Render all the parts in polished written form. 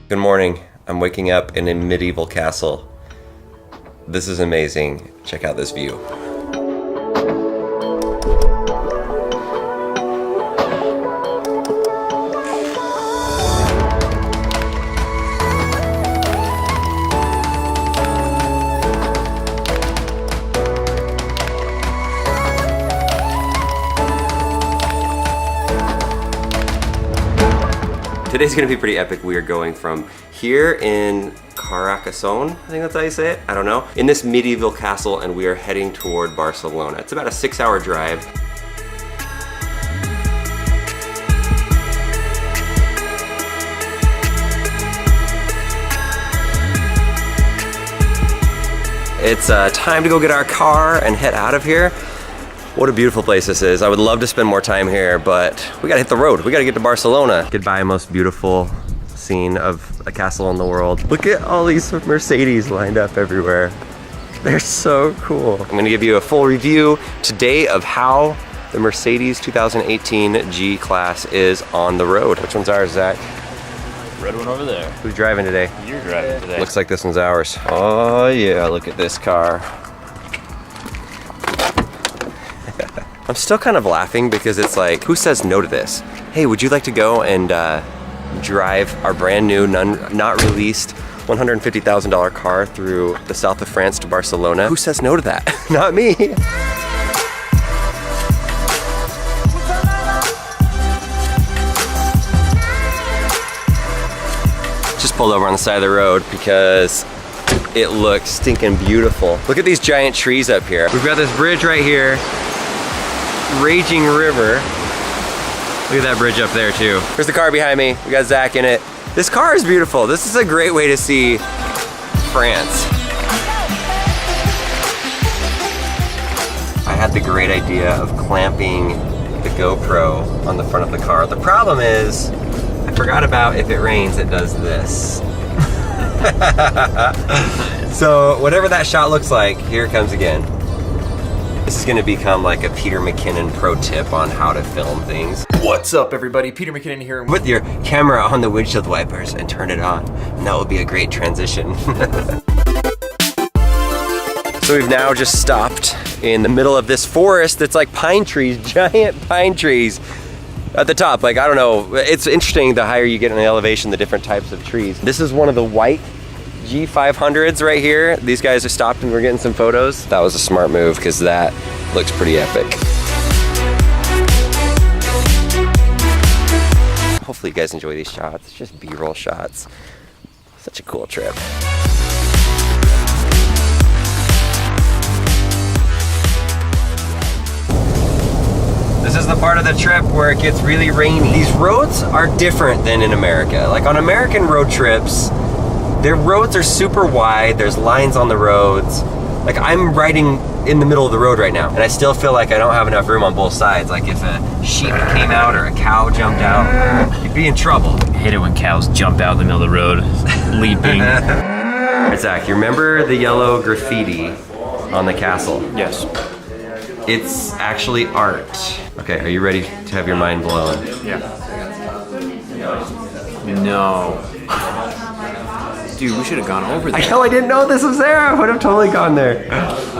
Good morning. I'm waking up in a medieval castle. This is amazing. Check out this view. Today's gonna be pretty epic. We are going from here in Carcassonne, I think that's how you say it, I don't know, in this medieval castle, and we are heading toward Barcelona. It's about a 6-hour drive. It's time to go get our car and head out of here. What a beautiful place this is. I would love to spend more time here, but we gotta hit the road. We gotta get to Barcelona. Goodbye, most beautiful scene of a castle in the world. Look at all these Mercedes lined up everywhere. They're so cool. I'm gonna give you a full review today of how the Mercedes 2018 G-Class is on the road. Which one's ours, Zach? Red one over there. Who's driving today? You're driving today. Looks like this one's ours. Oh yeah, look at this car. I'm still kind of laughing because it's like, who says no to this? Hey, would you like to go and drive our brand new, not released $150,000 car through the south of France to Barcelona? Who says no to that? Not me. Just pulled over on the side of the road because it looks stinking beautiful. Look at these giant trees up here. We've got this bridge right here. Raging river. Look at that bridge up there too. There's the car behind me. We got Zach in it. This car is beautiful. This is a great way to see France. I had the great idea of clamping the GoPro on the front of the car. The problem is, I forgot about if it rains, it does this. So whatever that shot looks like, here it comes again. This is gonna become like a Peter McKinnon pro tip on how to film things. What's up, everybody? Peter McKinnon here. Put your camera on the windshield wipers and turn it on, and that will be a great transition. So we've now just stopped in the middle of this forest that's like pine trees, giant pine trees at the top. Like, I don't know, it's interesting the higher you get in the elevation, the different types of trees. This is one of the white G500s right here. These guys are stopped and we're getting some photos. That was a smart move because that looks pretty epic. Hopefully you guys enjoy these shots. It's just B-roll shots. Such a cool trip. This is the part of the trip where it gets really rainy. These roads are different than in America. Like on American road trips, their roads are super wide, there's lines on the roads. Like I'm riding in the middle of the road right now, and I still feel like I don't have enough room on both sides. Like if a sheep came out or a cow jumped out, you'd be in trouble. I hate it when cows jump out in the middle of the road, leaping. Zach, you remember the yellow graffiti on the castle? Yes. It's actually art. Okay, are you ready to have your mind blown? Yeah. No. Dude, we should have gone over there. I know, I didn't know this was there. I would have totally gone there.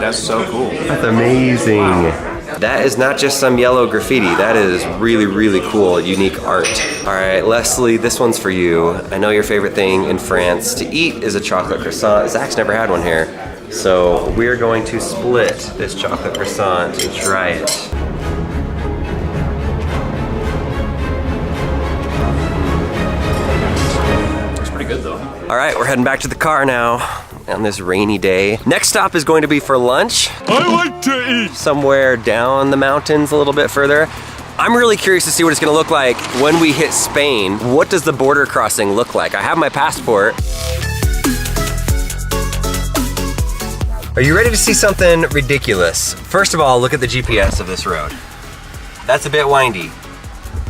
That's so cool. That's amazing. Wow. That is not just some yellow graffiti. That is really, really cool, unique art. All right, Leslie, this one's for you. I know your favorite thing in France to eat is a chocolate croissant. Zach's never had one here. So we're going to split this chocolate croissant and try it. Good though. All right, we're heading back to the car now on this rainy day. Next stop is going to be for lunch. I like to eat. Somewhere down the mountains a little bit further. I'm really curious to see what it's gonna look like when we hit Spain. What does the border crossing look like? I have my passport. Are you ready to see something ridiculous? First of all, look at the GPS of this road. That's a bit windy,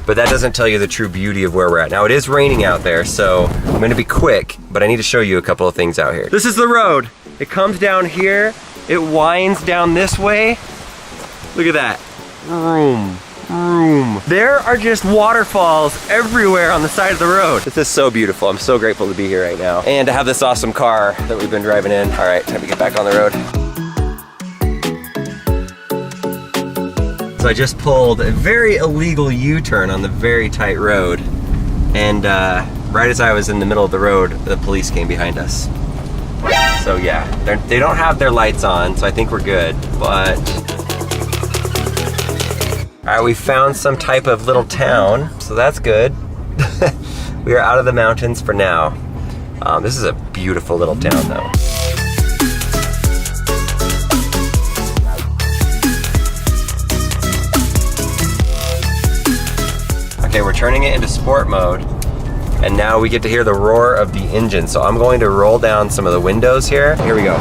but that doesn't tell you the true beauty of where we're at. Now it is raining out there, so I'm gonna be quick, but I need to show you a couple of things out here. This is the road. It comes down here, it winds down this way. Look at that. Vroom, room. There are just waterfalls everywhere on the side of the road. This is so beautiful. I'm so grateful to be here right now and to have this awesome car that we've been driving in. All right, time to get back on the road. So I just pulled a very illegal U-turn on the very tight road. And right as I was in the middle of the road, the police came behind us. So yeah, they don't have their lights on, so I think we're good, but... All right, we found some type of little town, so that's good. We are out of the mountains for now. This is a beautiful little town though. Okay, we're turning it into sport mode. And now we get to hear the roar of the engine. So I'm going to roll down some of the windows here. Here we go.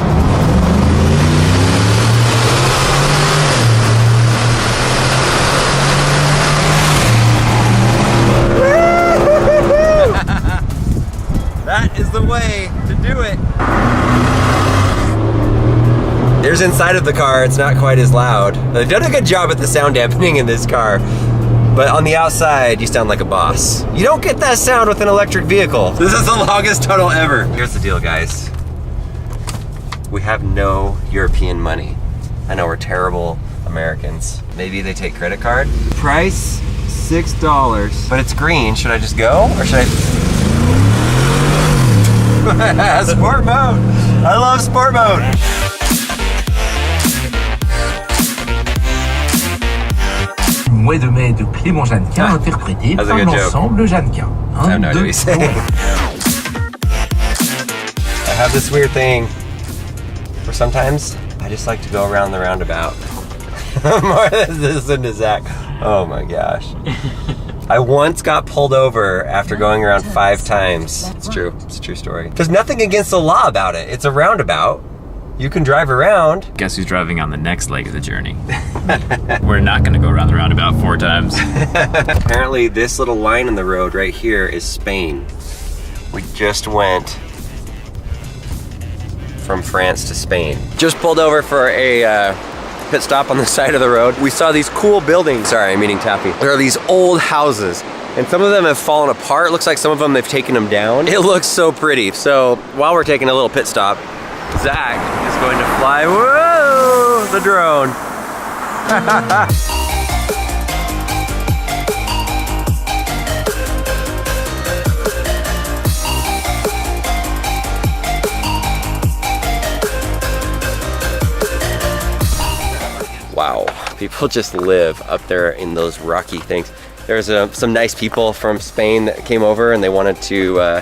That is the way to do it. There's inside of the car, it's not quite as loud. They've done a good job at the sound dampening in this car. But on the outside, you sound like a boss. You don't get that sound with an electric vehicle. This is the longest tunnel ever. Here's the deal, guys. We have no European money. I know we're terrible Americans. Maybe they take credit card. Price, $6. But it's green. Should I just go? Or should I... Sport mode. I love sport mode. Mois de mai de Clément Jeannequin, interprété par l'ensemble Jeannequin. I have no idea what he's saying. I have this weird thing where sometimes I just like to go around the roundabout. More than listen to Zach. Oh my gosh. I once got pulled over after going around 5 times. It's true. It's a true story. There's nothing against the law about it. It's a roundabout. You can drive around. Guess who's driving on the next leg of the journey? We're not gonna go around the roundabout 4 times. Apparently this little line in the road right here is Spain. We just went from France to Spain. Just pulled over for a pit stop on the side of the road. We saw these cool buildings. Sorry, I'm eating taffy. There are these old houses and some of them have fallen apart. It looks like some of them they've taken them down. It looks so pretty. So while we're taking a little pit stop, Zach is going to fly, whoa, the drone. Wow, people just live up there in those rocky things. There's some nice people from Spain that came over and they wanted to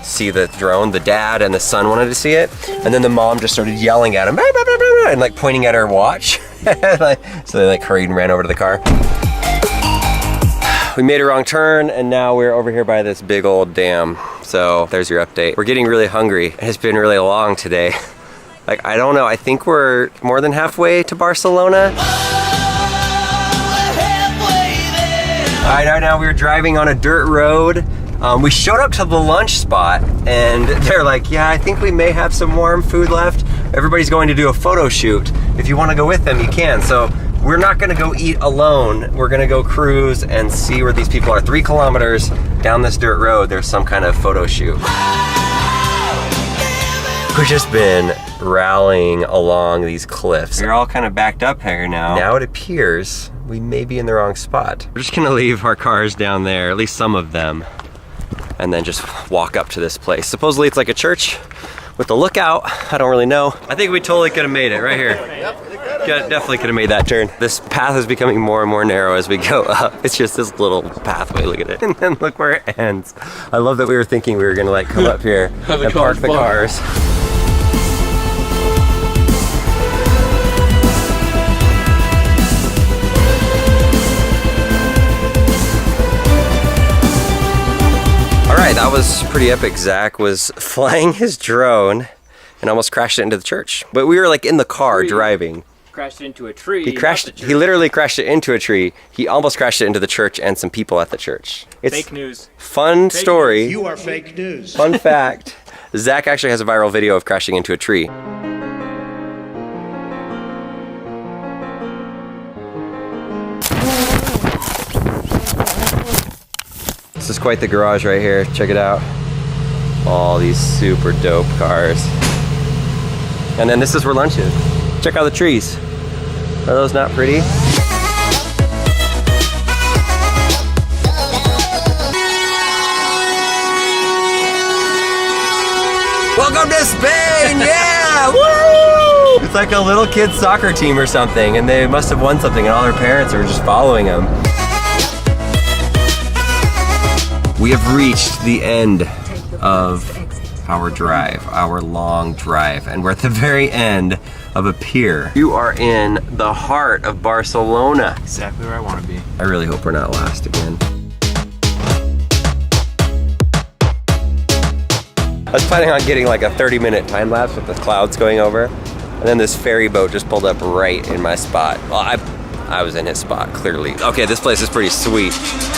see the drone. The dad and the son wanted to see it, and then the mom just started yelling at him bah, bah, bah, bah, and like pointing at her watch. So they like hurried and ran over to the car. We made a wrong turn and now we're over here by this big old dam. So there's your update. We're getting really hungry. It's been really long today. Like, I don't know, I think we're more than halfway to Barcelona. All right, now we're driving on a dirt road. We showed up to the lunch spot and they're like, yeah, I think we may have some warm food left. Everybody's going to do a photo shoot. If you want to go with them, you can. So we're not going to go eat alone. We're going to go cruise and see where these people are. 3 kilometers down this dirt road, there's some kind of photo shoot. We've just been rallying along these cliffs. We're all kind of backed up here now. Now it appears we may be in the wrong spot. We're just gonna leave our cars down there, at least some of them, and then just walk up to this place. Supposedly it's like a church with a lookout. I don't really know. I think we totally could have made it right here. Definitely could have made that turn. This path is becoming more and more narrow as we go up. It's just this little pathway, look at it. And then look where it ends. I love that we were thinking we were gonna like come up here and park the cars. Alright, that was pretty epic. Zach was flying his drone and almost crashed it into the church. But we were like in the car driving. Crashed into a tree. He literally crashed it into a tree. He almost crashed it into the church and some people at the church. It's fake news. Fun Fake story. News. You are fake news. Fun fact. Zach actually has a viral video of crashing into a tree. This is quite the garage right here. Check it out. All these super dope cars. And then this is where lunch is. Check out the trees. Are those not pretty? Welcome to Spain, yeah! Woo! It's like a little kid's soccer team or something, and they must have won something, and all their parents are just following them. We have reached the end of our drive, our long drive, and we're at the very end of a pier. You are in the heart of Barcelona. Exactly where I want to be. I really hope we're not last again. I was planning on getting like a 30-minute time lapse with the clouds going over, and then this ferry boat just pulled up right in my spot. Well, I was in his spot, clearly. Okay, this place is pretty sweet.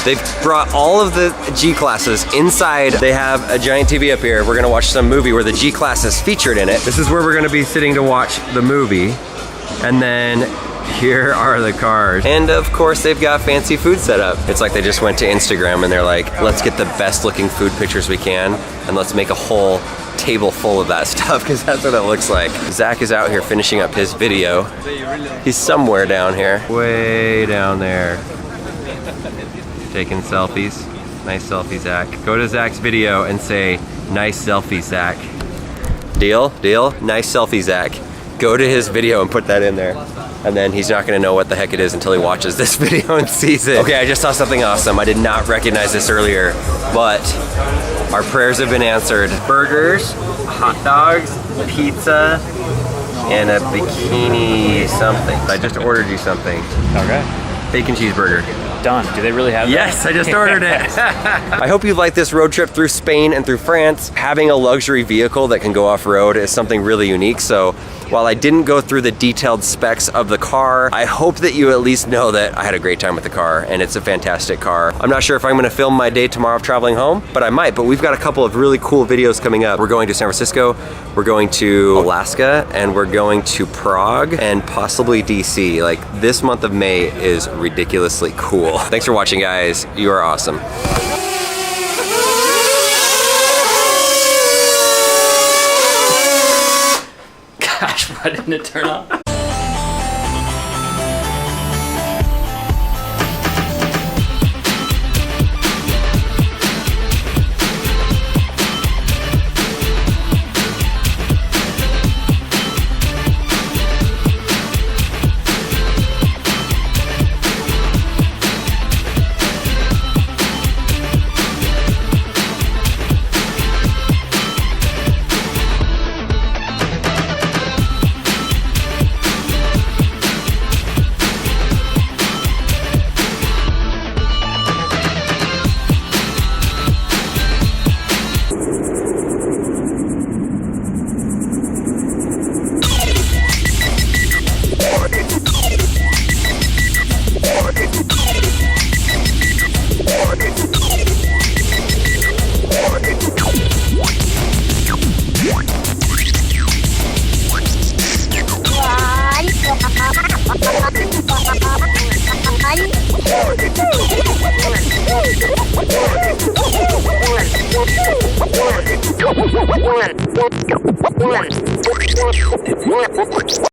They've brought all of the G-classes inside. They have a giant TV up here. We're gonna watch some movie where the G-class is featured in it. This is where we're gonna be sitting to watch the movie. And then here are the cars. And of course, they've got fancy food set up. It's like they just went to Instagram and they're like, let's get the best looking food pictures we can, and let's make a whole table full of that stuff, because that's what it looks like. Zach is out here finishing up his video. He's somewhere down here. Way down there. Taking selfies. Nice selfie, Zach. Go to Zach's video and say, nice selfie, Zach. Deal? Deal? Nice selfie, Zach. Go to his video and put that in there. And then he's not gonna know what the heck it is until he watches this video and sees it. Okay, I just saw something awesome. I did not recognize this earlier, but our prayers have been answered. Burgers, hot dogs, pizza, and a bikini something. I just ordered you something. Okay. Bacon cheeseburger. Done. Do they really have that? Yes, I just ordered it. I hope you like this road trip through Spain and through France. Having a luxury vehicle that can go off-road is something really unique. So while I didn't go through the detailed specs of the car, I hope that you at least know that I had a great time with the car, and it's a fantastic car. I'm not sure if I'm gonna film my day tomorrow of traveling home, but I might. But we've got a couple of really cool videos coming up. We're going to San Francisco, we're going to Alaska, and we're going to Prague, and possibly DC. Like, this month of May is ridiculously cool. Thanks for watching, guys. You are awesome. Gosh, why didn't it turn on? One.